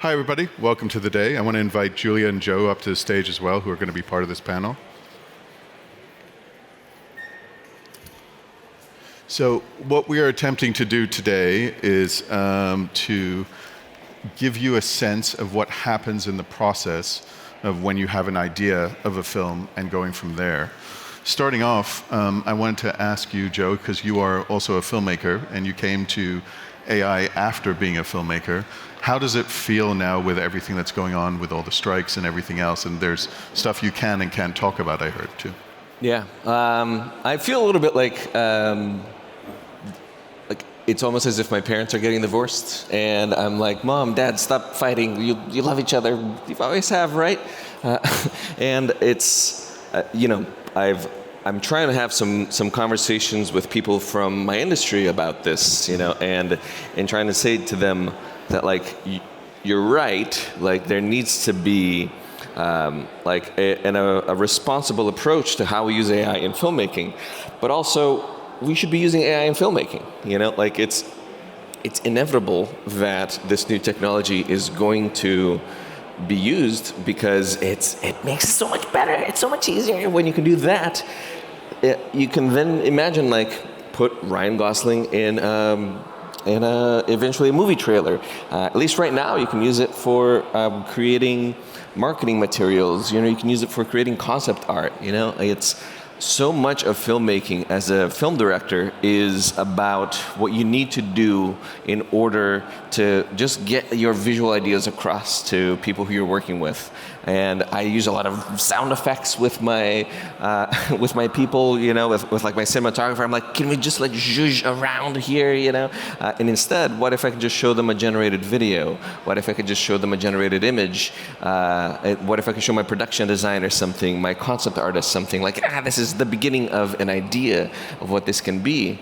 Hi, everybody. Welcome to the day. I want to invite Julia and Joe up to the stage as well, who are going to be part of this panel. So what we are attempting to do today is to give you a sense of what happens in the process of when you have an idea of a film and going from there. Starting off, I wanted to ask you, Joe, because you are also a filmmaker and you came to AI after being a filmmaker. How does it feel now with everything that's going on with all the strikes and everything else? And there's stuff you can and can't talk about, I heard, too. Yeah, I feel a little bit like it's almost as if my parents are getting divorced, and I'm like, Mom, Dad, stop fighting. You love each other. You always have, right? And it's, I'm trying to have some conversations with people from my industry about this, and trying to say to them that, like, you're right. Like, there needs to be a responsible approach to how we use AI in filmmaking, but also we should be using AI in filmmaking. Like, it's inevitable that this new technology is going to be used because it makes it so much better. It's so much easier when you can do that. You can then imagine, like, put Ryan Gosling in eventually a movie trailer. At least right now, you can use it for creating marketing materials. You can use it for creating concept art. It's so much of filmmaking as a film director is about what you need to do in order to just get your visual ideas across to people who you're working with. And I use a lot of sound effects with my people, with like my cinematographer. I'm like, can we just like zhuzh around here, And instead, what if I could just show them a generated video? What if I could just show them a generated image? What if I could show my production designer something, my concept artist something, like, this is the beginning of an idea of what this can be.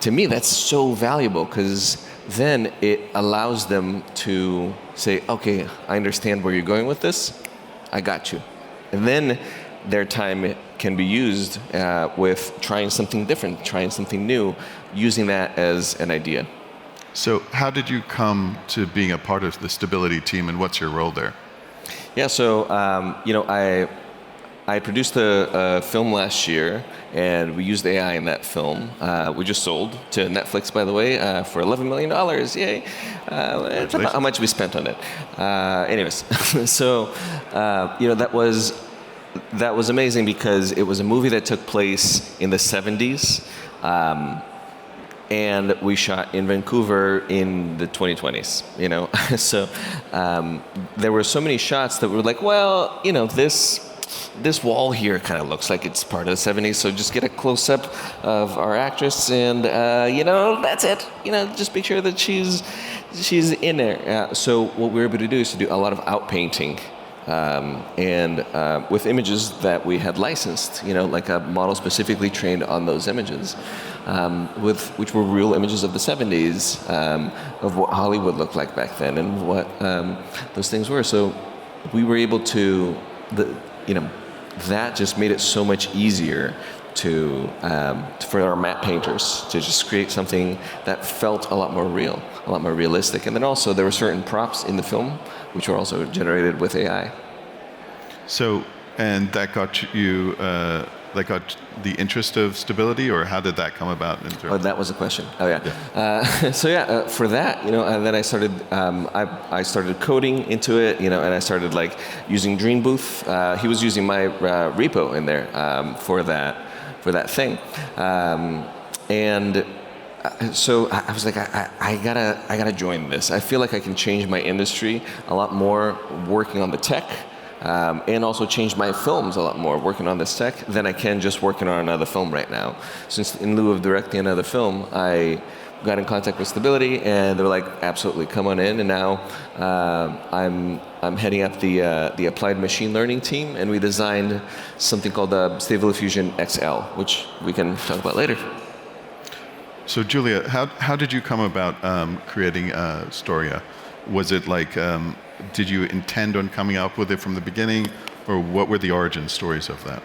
To me, that's so valuable, because then it allows them to say, okay, I understand where you're going with this. I got you. And then their time can be used with trying something different, trying something new, using that as an idea. So how did you come to being a part of the Stability team, and what's your role there? Yeah, so I produced a film last year, and we used AI in that film. We just sold to Netflix, by the way, for $11 million. Yay! It's about how much we spent on it. Anyways, so that was amazing, because it was a movie that took place in the 70s, and we shot in Vancouver in the 2020s. So there were so many shots that were like, well, this wall here kind of looks like it's part of the 70s, so just get a close-up of our actress and, that's it. Just make sure that she's in there. So what we were able to do is to do a lot of outpainting, and with images that we had licensed, like a model specifically trained on those images, which were real images of the 70s, of what Hollywood looked like back then and what those things were. So we were able to, that just made it so much easier for our matte painters to just create something that felt a lot more real, a lot more realistic. And then also there were certain props in the film which were also generated with AI. So, and that got you, got the interest of Stability, or how did that come about? Oh, that was a question. Oh, yeah. For that, and then I started, I started coding into it, and I started like using Dream Booth. He was using my repo in there for that thing, and so I was like, I gotta join this. I feel like I can change my industry a lot more working on the tech. And also change my films a lot more working on this tech than I can just working on another film right now. Since in lieu of directing another film, I got in contact with Stability, and they were like, absolutely, come on in. And now I'm heading up the applied machine learning team, and we designed something called the Stable Diffusion XL, which we can talk about later. So Julia, how did you come about creating Storia? Was it like, did you intend on coming up with it from the beginning, or what were the origin stories of that?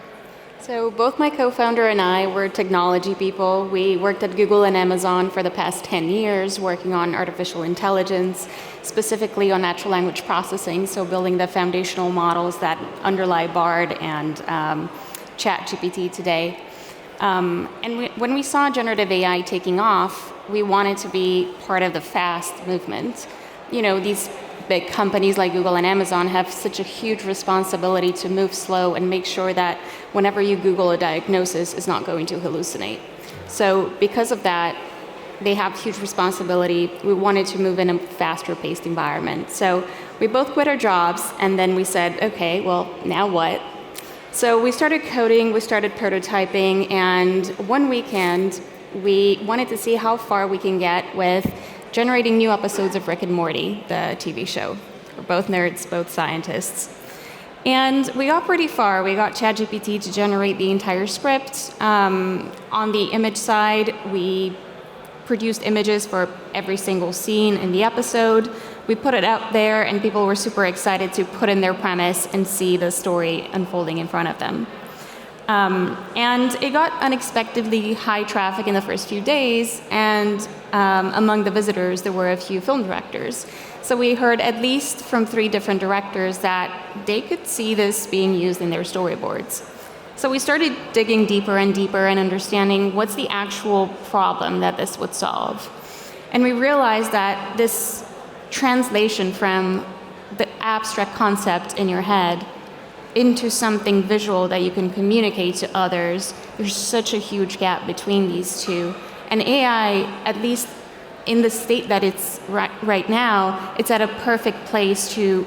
So both my co-founder and I were technology people. We worked at Google and Amazon for the past 10 years, working on artificial intelligence, specifically on natural language processing, so building the foundational models that underlie Bard and ChatGPT today. When we saw generative AI taking off, we wanted to be part of the fast movement. You know, these big companies like Google and Amazon have such a huge responsibility to move slow and make sure that whenever you Google a diagnosis, it's not going to hallucinate. So because of that, they have huge responsibility. We wanted to move in a faster paced environment. So we both quit our jobs, and then we said, okay, well, now what? So we started coding, we started prototyping, and one weekend, we wanted to see how far we can get with generating new episodes of Rick and Morty, the TV show. We're both nerds, both scientists. And we got pretty far. We got ChatGPT to generate the entire script. On the image side, we produced images for every single scene in the episode. We put it out there, and people were super excited to put in their premise and see the story unfolding in front of them. And it got unexpectedly high traffic in the first few days, and among the visitors, there were a few film directors. So we heard at least from 3 different directors that they could see this being used in their storyboards. So we started digging deeper and deeper and understanding what's the actual problem that this would solve. And we realized that this translation from the abstract concept in your head into something visual that you can communicate to others, there's such a huge gap between these two. And AI, at least in the state that it's right now, it's at a perfect place to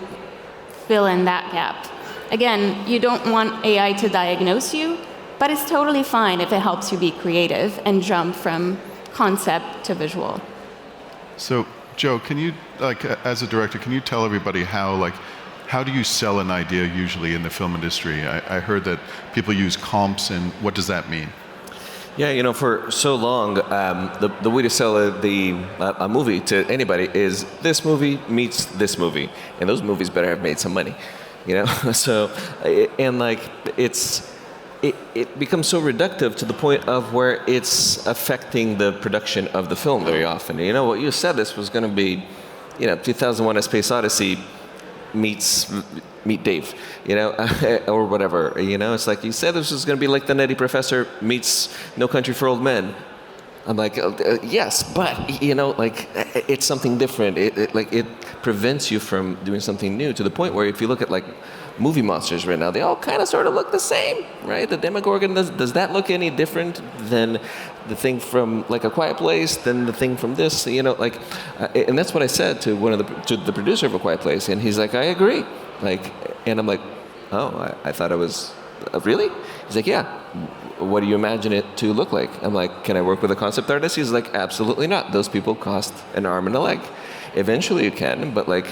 fill in that gap. Again, you don't want AI to diagnose you, but it's totally fine if it helps you be creative and jump from concept to visual. So, Joe, can you, as a director, can you tell everybody how do you sell an idea usually in the film industry? I heard that people use comps, and what does that mean? Yeah, you know, for so long, the way to sell a movie to anybody is this movie meets this movie, and those movies better have made some money, you know. So, and like it becomes so reductive to the point of where it's affecting the production of the film very often. You know, what you said this was going to be, you know, 2001: A Space Odyssey meet Dave, you know, or whatever, you know. It's like, you said this was going to be like The Nutty Professor meets No Country for Old Men. I'm like, yes, but, you know, like, it's something different. It prevents you from doing something new, to the point where if you look at like movie monsters right now, they all kind of sort of look the same, right? The Demogorgon, does that look any different than the thing from like A Quiet Place, than the thing from this, you know, like, and that's what I said to to the producer of A Quiet Place, and he's like, I agree, like, and I'm like, oh, I thought it was, really? He's like, yeah. What do you imagine it to look like? I'm like, can I work with a concept artist? He's like, absolutely not. Those people cost an arm and a leg. Eventually you can, but like,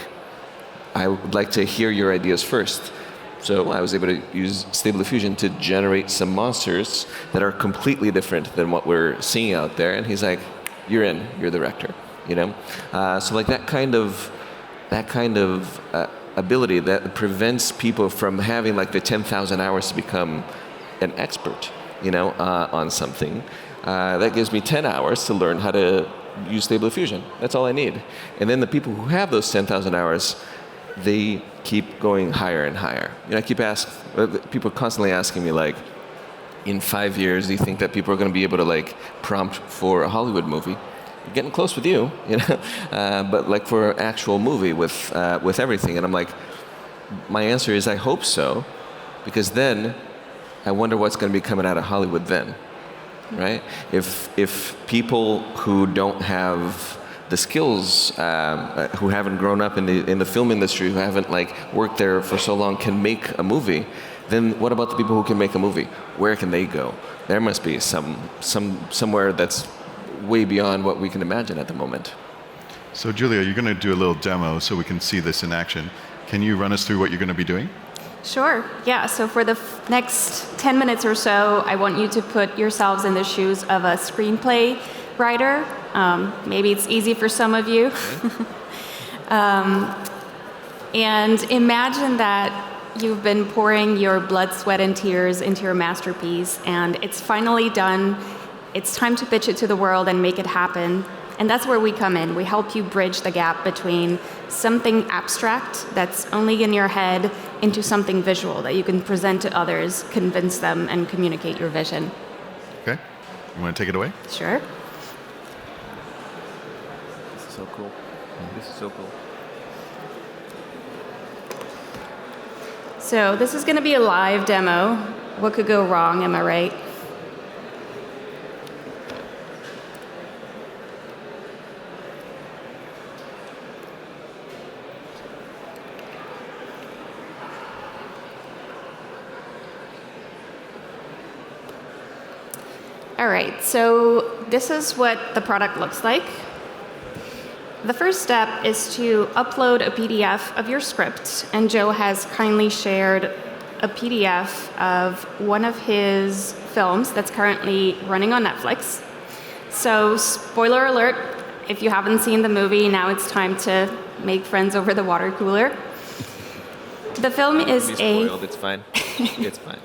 I would like to hear your ideas first. So I was able to use Stable Diffusion to generate some monsters that are completely different than what we're seeing out there. And he's like, you're in, you're the director, you know? So like that kind of ability that prevents people from having like the 10,000 hours to become an expert, you know, on something. That gives me 10 hours to learn how to use Stable Diffusion. That's all I need. And then the people who have those 10,000 hours, they keep going higher and higher. You know, I keep people constantly asking me, like, in 5 years, do you think that people are going to be able to like prompt for a Hollywood movie? Getting close with you, you know, but like for an actual movie with everything. And I'm like, my answer is I hope so, because then I wonder what's going to be coming out of Hollywood then, right? If people who don't have the skills, who haven't grown up in the film industry, who haven't like worked there for so long, can make a movie, then what about the people who can make a movie? Where can they go? There must be somewhere that's way beyond what we can imagine at the moment. So Julia, you're going to do a little demo so we can see this in action. Can you run us through what you're going to be doing? Sure, yeah. So for the next 10 minutes or so, I want you to put yourselves in the shoes of a screenplay writer. Maybe it's easy for some of you. And imagine that You've been pouring your blood, sweat, and tears into your masterpiece, and it's finally done. It's time to pitch it to the world and make it happen. And that's where we come in. We help you bridge the gap between something abstract that's only in your head into something visual that you can present to others, convince them, and communicate your vision. Okay. You want to take it away? Sure. This is so cool. This is so cool. So this is going to be a live demo. What could go wrong, am I right? All right, so this is what the product looks like. The first step is to upload a PDF of your script, and Joe has kindly shared a PDF of one of his films that's currently running on Netflix. So, spoiler alert, if you haven't seen the movie, now it's time to make friends over the water cooler. The film is It's fine. It's fine.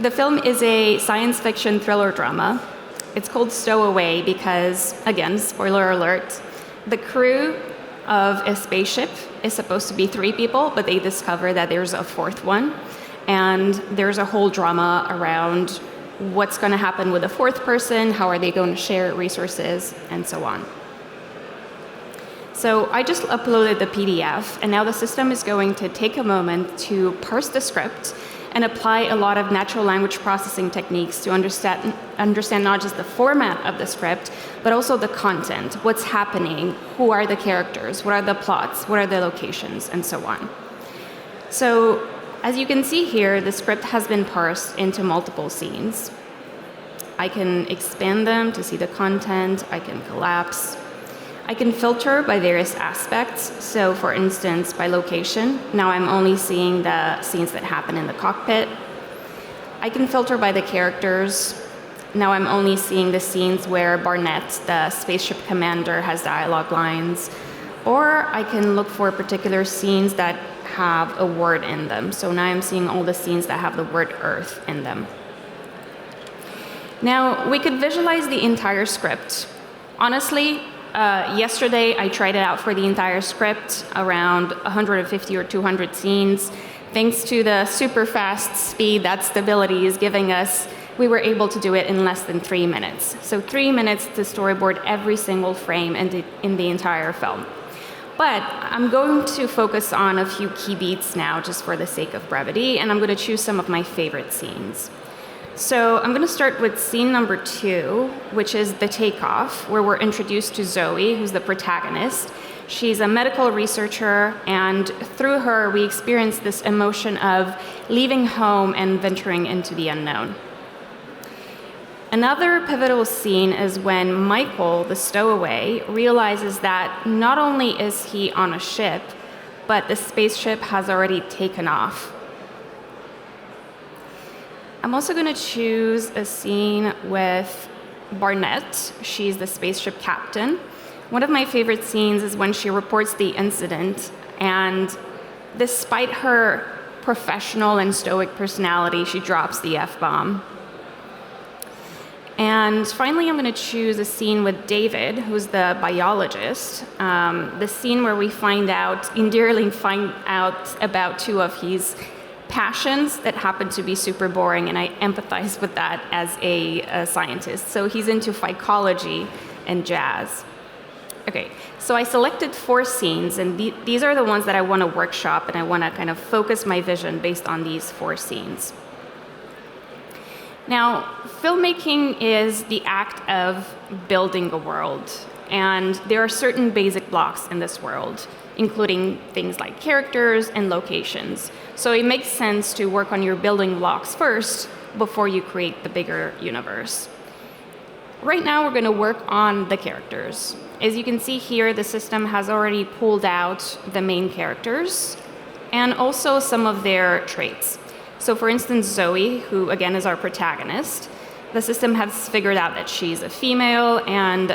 The film is a science fiction thriller drama. It's called Stowaway because, again, spoiler alert, the crew of a spaceship is supposed to be 3 people, but they discover that there's a 4th one. And there's a whole drama around what's going to happen with the 4th person, how are they going to share resources, and so on. So I just uploaded the PDF, and now the system is going to take a moment to parse the script and apply a lot of natural language processing techniques to understand not just the format of the script, but also the content, what's happening, who are the characters, what are the plots, what are the locations, and so on. So as you can see here, the script has been parsed into multiple scenes. I can expand them to see the content, I can collapse. I can filter by various aspects. So for instance, by location, now I'm only seeing the scenes that happen in the cockpit. I can filter by the characters. Now I'm only seeing the scenes where Barnett, the spaceship commander, has dialogue lines. Or I can look for particular scenes that have a word in them. So now I'm seeing all the scenes that have the word Earth in them. Now, we could visualize the entire script. Honestly, yesterday I tried it out for the entire script, around 150 or 200 scenes. Thanks to the super fast speed that Stability is giving us, we were able to do it in less than 3 minutes. So 3 minutes to storyboard every single frame in the entire film. But I'm going to focus on a few key beats now, just for the sake of brevity, and I'm going to choose some of my favorite scenes. So I'm going to start with scene number 2, which is the takeoff, where we're introduced to Zoe, who's the protagonist. She's a medical researcher, and through her, we experience this emotion of leaving home and venturing into the unknown. Another pivotal scene is when Michael, the stowaway, realizes that not only is he on a ship, but the spaceship has already taken off. I'm also going to choose a scene with Barnett. She's the spaceship captain. One of my favorite scenes is when she reports the incident, and despite her professional and stoic personality, she drops the F-bomb. And finally, I'm going to choose a scene with David, who's the biologist. The scene where we endearingly find out about 2 of his passions that happen to be super boring, and I empathize with that as a scientist. So he's into phycology and jazz. Okay, so I selected 4 scenes, and these are the ones that I want to workshop, and I want to kind of focus my vision based on these 4 scenes. Now, filmmaking is the act of building a world, and there are certain basic blocks in this world, including things like characters and locations. So it makes sense to work on your building blocks first before you create the bigger universe. Right now, we're going to work on the characters. As you can see here, the system has already pulled out the main characters and also some of their traits. So for instance, Zoe, who again is our protagonist, the system has figured out that she's a female, and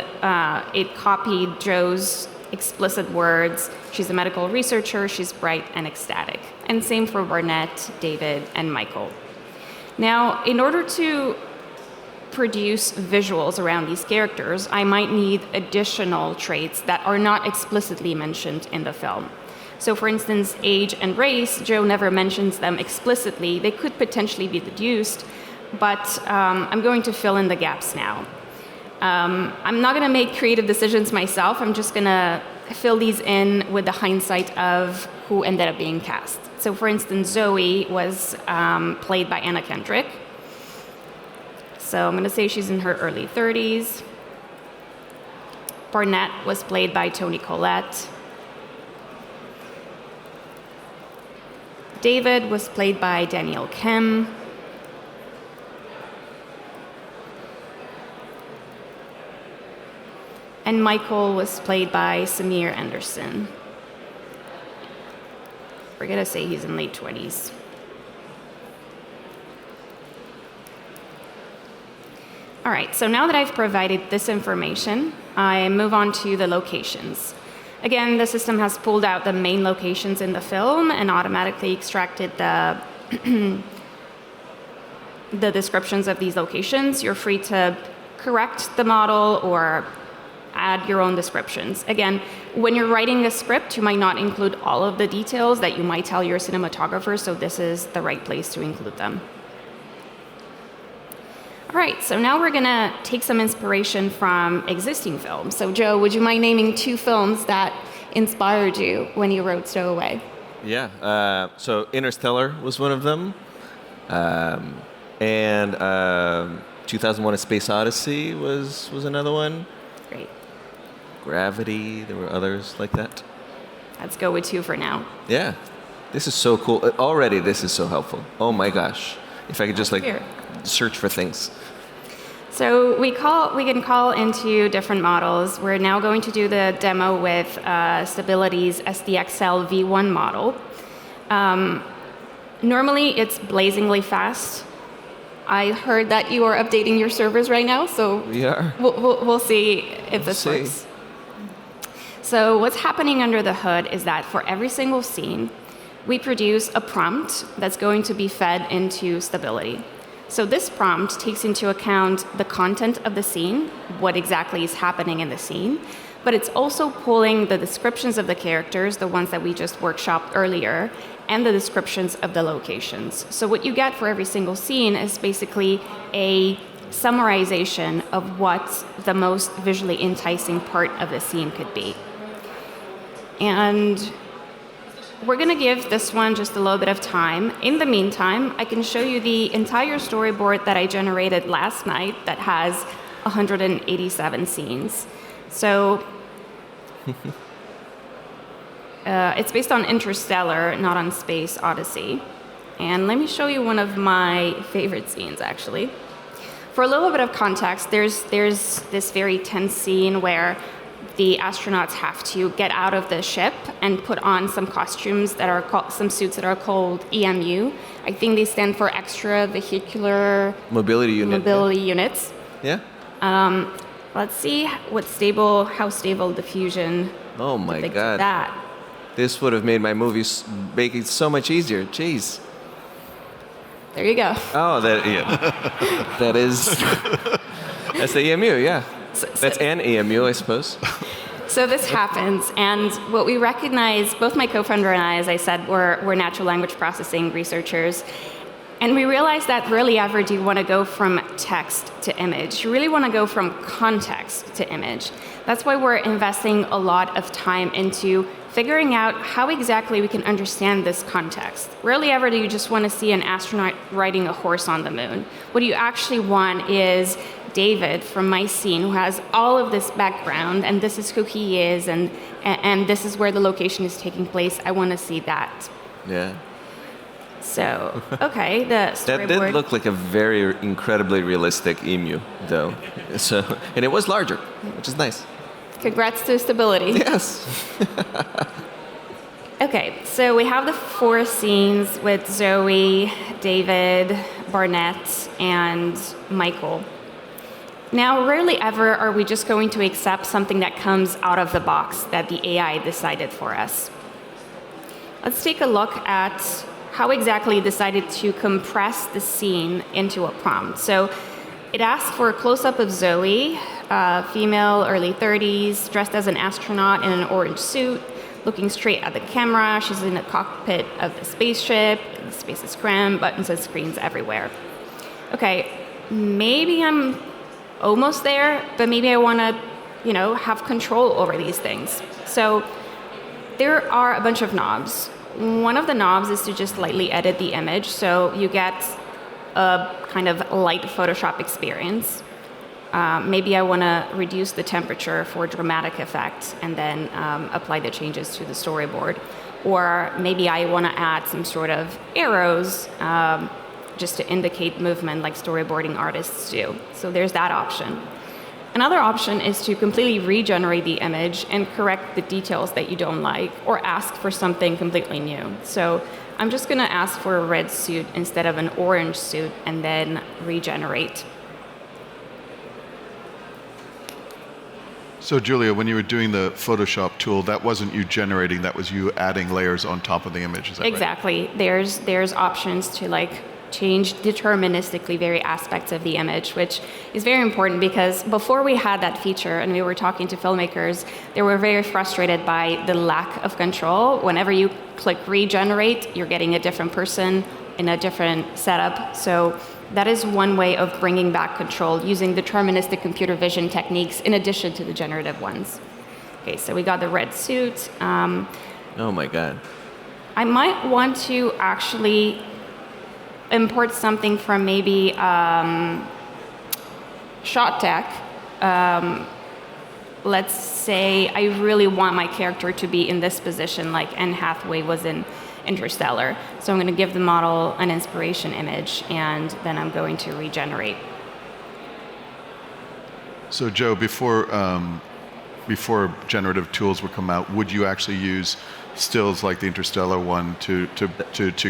it copied Joe's explicit words. She's a medical researcher. She's bright and ecstatic. And same for Barnett, David, and Michael. Now, in order to produce visuals around these characters, I might need additional traits that are not explicitly mentioned in the film. So for instance, age and race, Joe never mentions them explicitly. They could potentially be deduced, but I'm going to fill in the gaps now. I'm not going to make creative decisions myself. I'm just going to fill these in with the hindsight of who ended up being cast. So for instance, Zoe was played by Anna Kendrick. So I'm going to say she's in her early 30s. Barnett was played by Toni Collette. David was played by Daniel Kim. And Michael was played by Samir Anderson. We're going to say he's in late 20s. All right, so now that I've provided this information, I move on to the locations. Again, the system has pulled out the main locations in the film and automatically extracted the descriptions of these locations. You're free to correct the model or add your own descriptions. Again, when you're writing a script, you might not include all of the details that you might tell your cinematographer, so this is the right place to include them. All right, so now we're gonna take some inspiration from existing films. So Joe, would you mind naming 2 films that inspired you when you wrote Stowaway? Yeah, so Interstellar was one of them. And 2001: A Space Odyssey was another one. Great. Gravity, there were others like that. Let's go with 2 for now. Yeah, this is so cool. Already, this is so helpful. Oh my gosh. If I could just Here. search for things. So we can call into different models. We're now going to do the demo with Stability's SDXL V1 model. Normally, it's blazingly fast. I heard that you are updating your servers right now, so We are. we'll see if this works. So what's happening under the hood is that for every single scene, we produce a prompt that's going to be fed into Stability. So this prompt takes into account the content of the scene, what exactly is happening in the scene, but it's also pulling the descriptions of the characters, the ones that we just workshopped earlier, and the descriptions of the locations. So what you get for every single scene is basically a summarization of what the most visually enticing part of the scene could be. And we're going to give this one just a little bit of time. In the meantime, I can show you the entire storyboard that I generated last night that has 187 scenes. So it's based on Interstellar, not on Space Odyssey. And let me show you one of my favorite scenes, actually. For a little bit of context, there's this very tense scene where the astronauts have to get out of the ship and put on some costumes that are called, some suits that are called EMU. I think they stand for extravehicular Mobility units. Yeah. Let's see how stable diffusion. Oh my depicted God. That. This would have made my movies making so much easier. Jeez. There you go. Oh, that is. That's the EMU, yeah. That's an EMU, I suppose. So this happens, and what we recognize, both my co-founder and I, as I said, we're natural language processing researchers, and we realized that rarely ever do you want to go from text to image. You really want to go from context to image. That's why we're investing a lot of time into figuring out how exactly we can understand this context. Rarely ever do you just want to see an astronaut riding a horse on the moon. What you actually want is David from my scene, who has all of this background, and this is who he is, and this is where the location is taking place. I want to see that. Yeah. So, okay, the storyboard. That did look like a very incredibly realistic EMU, though. So, and it was larger, which is nice. Congrats to Stability. Yes. Okay, so we have the 4 scenes with Zoe, David, Barnett, and Michael. Now, rarely ever are we just going to accept something that comes out of the box that the AI decided for us. Let's take a look at how exactly it decided to compress the scene into a prompt. So it asked for a close-up of Zoe, female, early 30s, dressed as an astronaut in an orange suit, looking straight at the camera. She's in the cockpit of the spaceship. The space is crammed, buttons and screens everywhere. Okay, maybe I'm almost there, but maybe I want to, have control over these things. So there are a bunch of knobs. One of the knobs is to just lightly edit the image, so you get a kind of light Photoshop experience. Maybe I want to reduce the temperature for dramatic effect and then apply the changes to the storyboard. Or maybe I want to add some sort of arrows just to indicate movement like storyboarding artists do. So there's that option. Another option is to completely regenerate the image and correct the details that you don't like or ask for something completely new. So I'm just going to ask for a red suit instead of an orange suit and then regenerate. So Julia, when you were doing the Photoshop tool, that wasn't you generating, that was you adding layers on top of the image, is that Exactly. right? There's options to change deterministically various aspects of the image, which is very important because before we had that feature and we were talking to filmmakers, they were very frustrated by the lack of control. Whenever you click regenerate, you're getting a different person in a different setup. So that is one way of bringing back control using deterministic computer vision techniques in addition to the generative ones. Okay, so we got the red suit. Oh my God. I might want to actually import something from maybe Shot Tech. Let's say I really want my character to be in this position like Anne Hathaway was in Interstellar. So I'm going to give the model an inspiration image and then I'm going to regenerate. So Joe, before generative tools would come out, would you actually use stills like the Interstellar one to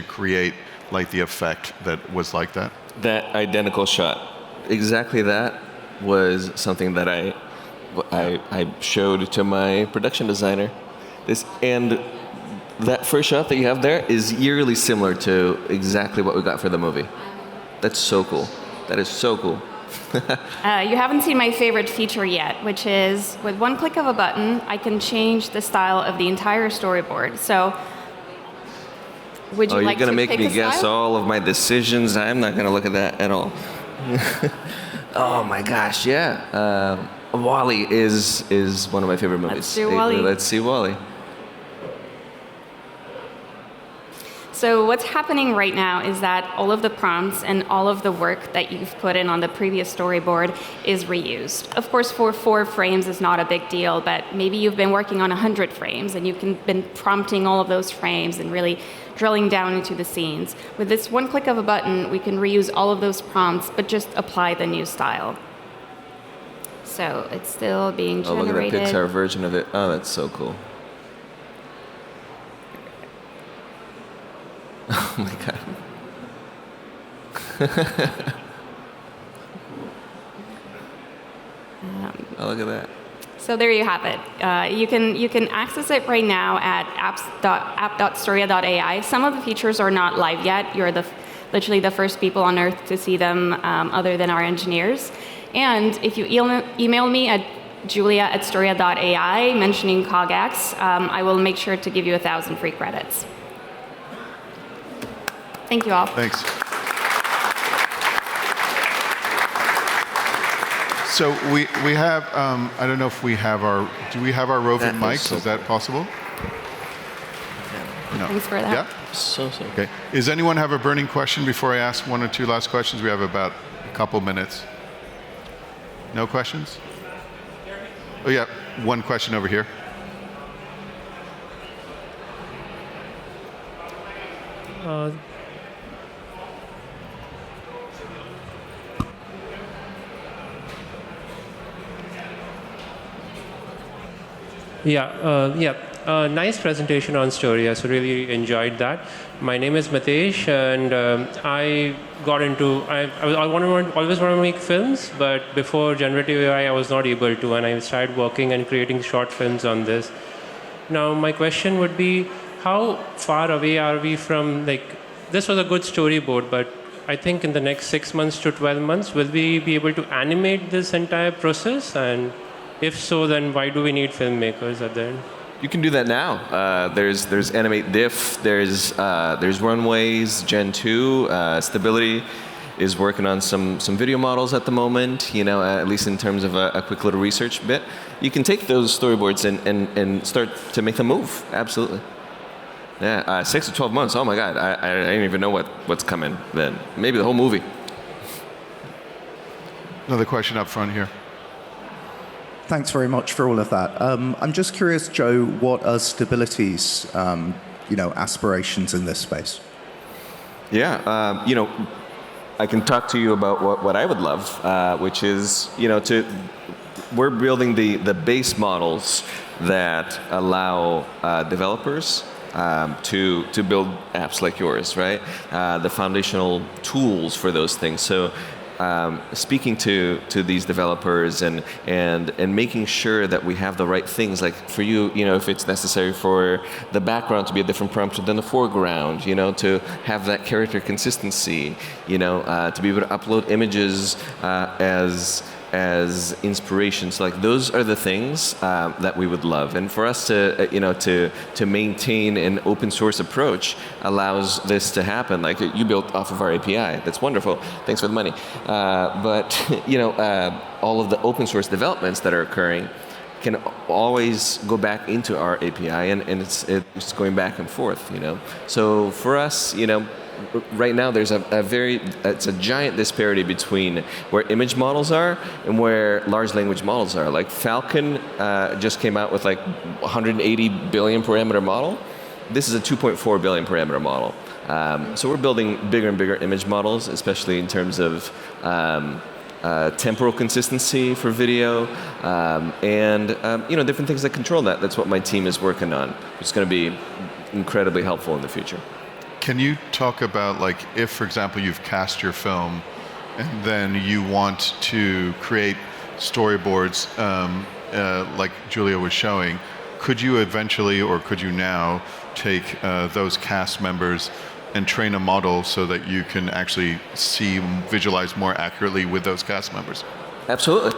create like the effect that was like that? That identical shot. Exactly that was something that I showed to my production designer. And that first shot that you have there is eerily similar to exactly what we got for the movie. That's so cool. That is so cool. You haven't seen my favorite feature yet, which is with one click of a button, I can change the style of the entire storyboard. So would you like to pick a style? You're going to make me guess all of my decisions? I'm not going to look at that at all. Oh my gosh, yeah. WALL-E is one of my favorite movies. Let's do WALL-E. Let's see WALL-E. So what's happening right now is that all of the prompts and all of the work that you've put in on the previous storyboard is reused. Of course, for 4 frames is not a big deal, but maybe you've been working on 100 frames and you've been prompting all of those frames and really drilling down into the scenes. With this one click of a button, we can reuse all of those prompts, but just apply the new style. So it's still being generated. Oh, look at that Pixar version of it. Oh, that's so cool. Oh my God. Oh, look at that. So there you have it. You can access it right now at app.storia.ai. Some of the features are not live yet. You're literally the first people on earth to see them other than our engineers. And if you email me at julia@storia.ai mentioning CogX, I will make sure to give you 1,000 free credits. Thank you all. Thanks. So we have, I don't know if we have do we have our roving mics? Is that possible? No. Thanks for that. Yeah? So. Okay. Does anyone have a burning question before I ask 1 or 2 last questions? We have about a couple minutes. No questions? Oh yeah, 1 question over here. Yeah. Nice presentation on Storia, so really enjoyed that. My name is Matesh, and I got into, always want to make films, but before generative AI, I was not able to, and I started working and creating short films on this. Now, my question would be, how far away are we from, this was a good storyboard, but I think in the next 6 months to 12 months, will we be able to animate this entire process? And if so, then why do we need filmmakers at the end? You can do that now. There's Animate Diff, there's Runways, Gen 2, Stability is working on some video models at the moment, at least in terms of a quick little research bit. You can take those storyboards and start to make them move, absolutely. Yeah, 6 to 12 months, oh my God, I don't even know what's coming then. Maybe the whole movie. Another question up front here. Thanks very much for all of that. I'm just curious, Joe, what are Stability's, aspirations in this space? Yeah, I can talk to you about what I would love, which is, we're building the base models that allow developers to build apps like yours, right? The foundational tools for those things. So speaking to these developers and making sure that we have the right things, like for you, if it's necessary for the background to be a different prompt than the foreground, to have that character consistency, to be able to upload images as inspiration. So those are the things that we would love. And for us to maintain an open source approach allows this to happen. Like you built off of our API. That's wonderful. Thanks for the money. But all of the open source developments that are occurring can always go back into our API, and it's going back and forth. So for us, right now there's it's a giant disparity between where image models are and where large language models are. Like Falcon just came out with 180 billion parameter model. This is a 2.4 billion parameter model. So we're building bigger and bigger image models, especially in terms of temporal consistency for video, and different things that control that. That's what my team is working on, which is going to be incredibly helpful in the future. Can you talk about, if, for example, you've cast your film and then you want to create storyboards like Julia was showing, could you eventually, or could you now, take those cast members and train a model so that you can actually visualize more accurately with those cast members? Absolutely.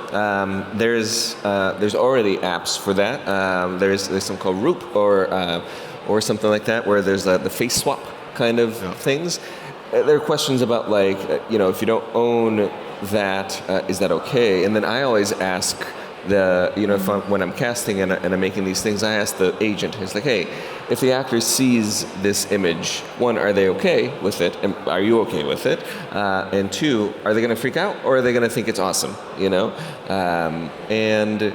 There's already apps for that. There's something called Roop or something like that, where there's the face swap kind of things. There are questions about if you don't own that, is that okay? And then I always ask when I'm casting and I'm making these things, I ask the agent, it's like, hey, if the actor sees this image, one, are they okay with it? And are you okay with it? And two, are they going to freak out, or are they going to think it's awesome? And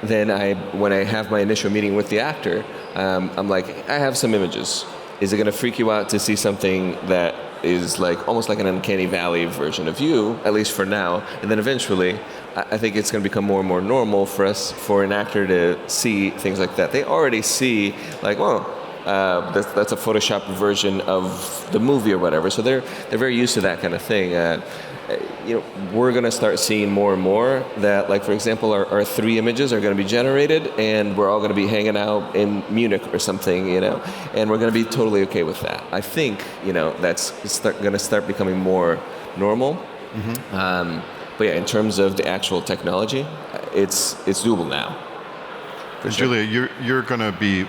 then when I have my initial meeting with the actor, I'm like, I have some images. Is it going to freak you out to see something that is almost like an uncanny valley version of you, at least for now? And then eventually, I think it's going to become more and more normal for an actor to see things like that. They already see, that's a Photoshop version of the movie or whatever. So they're very used to that kind of thing. We're going to start seeing more and more that, for example, our 3 images are going to be generated, and we're all going to be hanging out in Munich or something, and we're going to be totally okay with that. I think, that's going to start becoming more normal. Mm-hmm. But yeah, in terms of the actual technology, it's doable now. And sure. Julia, you're going to be,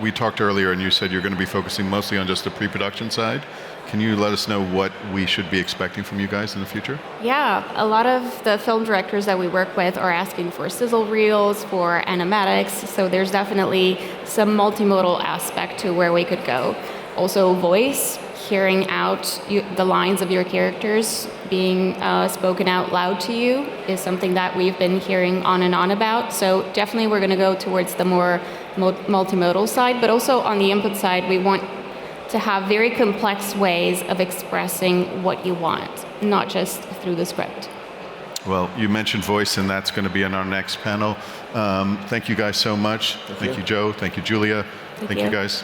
we talked earlier and you said you're going to be focusing mostly on just the pre-production side. Can you let us know what we should be expecting from you guys in the future? Yeah, a lot of the film directors that we work with are asking for sizzle reels, for animatics, so there's definitely some multimodal aspect to where we could go. Also voice, hearing out the lines of your characters being spoken out loud to you is something that we've been hearing on and on about. So definitely we're going to go towards the more multimodal side, but also on the input side, we want to have very complex ways of expressing what you want, not just through the script. Well, you mentioned voice, and that's going to be in our next panel. Thank you guys so much. Thank you, Joe. Thank you, Julia. Thank you guys.